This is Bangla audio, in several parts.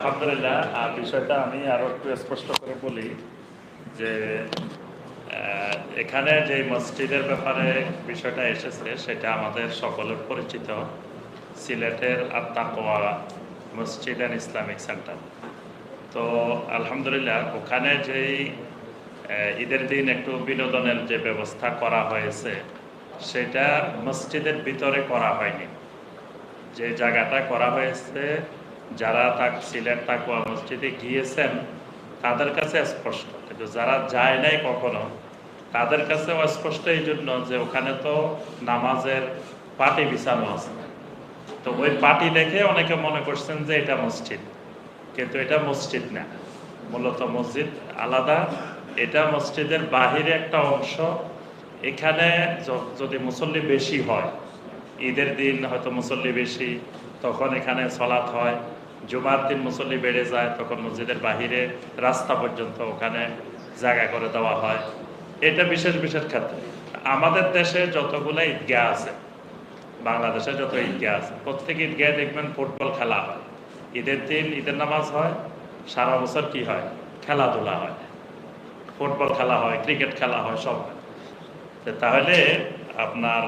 আলহামদুলিল্লাহ। বিষয়টা আমি আরো একটু স্পষ্ট করে বলি যে এখানে যে মসজিদের ব্যাপারে বিষয়টা এসেছে সেটা আমাদের সকলের পরিচিত, সিলেটের আত-তাকওয়া মসজিদ অ্যান্ড ইসলামিক সেন্টার। তো আলহামদুলিল্লাহ ওখানে যেই ঈদের দিন একটু বিনোদনের যে ব্যবস্থা করা হয়েছে সেটা মসজিদের ভিতরে করা হয়নি। যে জায়গাটা করা হয়েছে, যারা সিলেট তাকওয়া মসজিদে গিয়েছেন তাদের কাছে স্পষ্ট, কিন্তু যারা যায় নাই কখনো তাদের কাছে অস্পষ্ট এই জন্য যে ওখানে তো নামাজের পাটি বিছানো আছে। তো ওই পাটি দেখে অনেকে মনে করছেন যে এটা মসজিদ, কিন্তু এটা মসজিদ না, মূলত মসজিদ আলাদা। এটা মসজিদের বাহিরে একটা অংশ। এখানে যদি মুসল্লি বেশি হয়, ঈদের দিন হয়তো মুসল্লি বেশি, তখন এখানে সলাৎ হয়। জুমার দিন মুসল্লি বেড়ে যায়, তখন মসজিদের বাহিরে রাস্তা পর্যন্ত ওখানে জায়গা করে দেওয়া হয়। এটা বিশেষ বিশেষ ক্ষেত্রে। আমাদের দেশে যতগুলো ঈদগাহ আছে, বাংলাদেশে যত ঈদগাহ আছে, প্রত্যেক ঈদগাহে দেখবেন ফুটবল খেলা হয়। ঈদের দিন ঈদের নামাজ হয়, সারা বছর কি হয়, খেলাধুলা হয়, ফুটবল খেলা হয়, ক্রিকেট খেলা হয়, সব হয়। তাহলে আপনার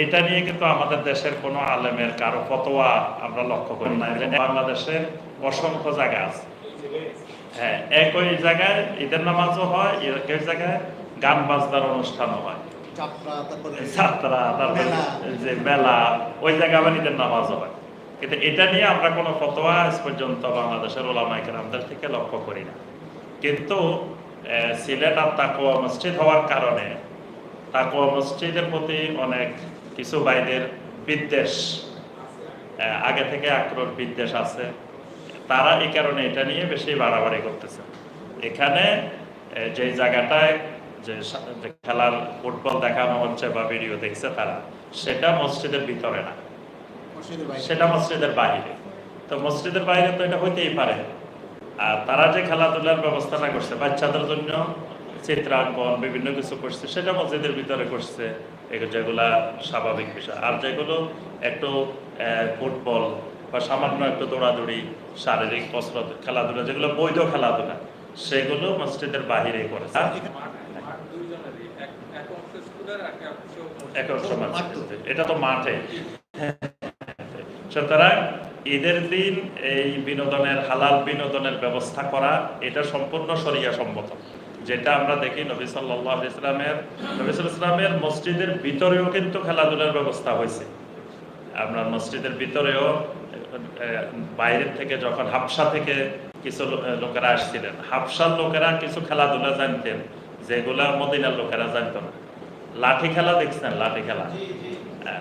এটা নিয়ে কিন্তু আমাদের দেশের কোনো আলেমের কারো ফতোয়া আমরা লক্ষ্য করি না। বাংলাদেশের অসংখ্য জায়গা আছে, হ্যাঁ, একই জায়গায় ঈদের নামাজও হয়, একই জায়গায় গান বাজনার অনুষ্ঠানও হয়, যাত্রা, তারপরে যে মেলা, ওই জায়গায় আবার ঈদের নামাজও হয়। কিন্তু এটা নিয়ে আমরা কোনো ফতোয়া আজ পর্যন্ত বাংলাদেশের ওলামায়ে কেরামদের থেকে লক্ষ্য করি না। কিন্তু সিলেট আর তাকওয়া মসজিদ হওয়ার কারণে তাকওয়া মসজিদের প্রতি অনেক কিছু ভাইদের বিদ্বেষ, আগে থেকে আক্রোশ বিদ্বেষ আছে। তারা এই কারণে এটা নিয়ে বেশি বাড়াবাড়ি করতেছে। এখানে যে জায়গাটায় যে খেলার ফুটবল দেখানো হচ্ছে বা ভিডিও দেখছে তারা, সেটা মসজিদের ভিতরে না, সেটা মসজিদের বাইরে। তো মসজিদের বাইরে তো এটা হইতেই পারে। আর তারা যে খেলাধুলার ব্যবস্থাটা করছে বাচ্চাদের জন্য, চিত্রাঙ্কন বিভিন্ন কিছু করছে, সেটা মসজিদের ভিতরে করছে, যেগুলা স্বাভাবিক বিষয়। আর যেগুলো একটু ফুটবল বা সামান্য একটু দৌড়াদৌড়ি, শারীরিক কসরত খেলাধুলা, যেগুলো বৈধ খেলাধুলা, সেগুলো মসজিদের বাহিরে করেছে। এটা তো মাঠে। সুতরাং ঈদের দিন এই বিনোদনের, হালাল বিনোদনের ব্যবস্থা করা, এটা সম্পূর্ণ শরিয়া সম্মত। যেটা আমরা দেখি নবী সাল্লাল্লাহু আলাইহি ওয়াসাল্লামের মসজিদের ভিতরেও কিন্তু খেলাধুলার ব্যবস্থা হয়েছে। আমরা মসজিদের ভিতরেও বাইরের থেকে যখন হাবশা থেকে কিছু লোকেরা আসছিলেন, হাবশার লোকেরা কিছু খেলাধুলা জানতেন যেগুলা মদিনার লোকেরা জানতো না। লাঠি খেলা দেখছেন? লাঠি খেলা,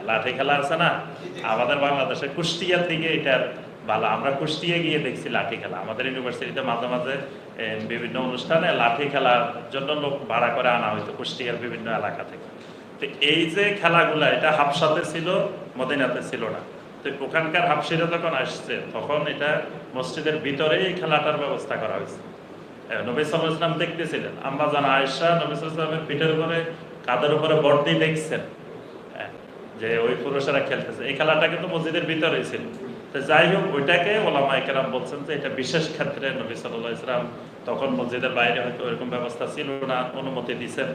লাঠি খেলা আছে না আমাদের বাংলাদেশে, কুষ্টিয়ার দিকে এটার ভালো। আমরা কুষ্টিয়া গিয়ে দেখছি লাঠি খেলা। আমাদের ইউনিভার্সিটিতে মাঝে মাঝে বিভিন্ন অনুষ্ঠানে লাঠি খেলার জন্য লোক ভাড়া করে আনা হইতো কুষ্টিয়ার বিভিন্ন এলাকা থেকে। তো এই যে খেলাগুলা, এটা হাবশাতে ছিল, মদিনাতে ছিল না। তো ওখানকার হাবশিরা যখন আসছে তখন এটা মসজিদের ভিতরে এই খেলাটার ব্যবস্থা করা হয়েছে। নবী সাল্লাল্লাহু আলাইহি ওয়াসাল্লাম দেখতেছিলেন, আম্মা জান আয়েশা নবী সাল্লাল্লাহু আলাইহি ওয়াসাল্লামের পিঠের উপরে, কাঁধের উপরে বর্দি দেখছেন যে ওই পুরুষেরা খেলতেছে। এই খেলাটা কিন্তু মসজিদের ভিতরেই ছিল। তো যাই হোক, ওইটাকে ওলামায়ে কেরাম বলছেন যে এটা বিশেষ ক্ষেত্রে নবী সাল্লাল্লাহু আলাইহি ওয়াসাল্লাম তখন মসজিদের বাইরে হয়তো এরকম ব্যবস্থা ছিল না, অনুমতি দিয়েছেন।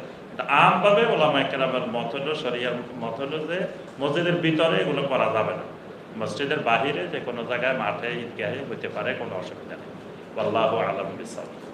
আমভাবে ওলামায়ে কেরামের মত হলো, শরিয়ার মত হলো যে মসজিদের ভিতরে এগুলো করা যাবে না, মসজিদের বাহিরে যে কোনো জায়গায়, মাঠে, ঈদগাহে হইতে পারে, কোনো অসুবিধা নেই। আল্লাহু আ'লাম বিস-সাওয়াব।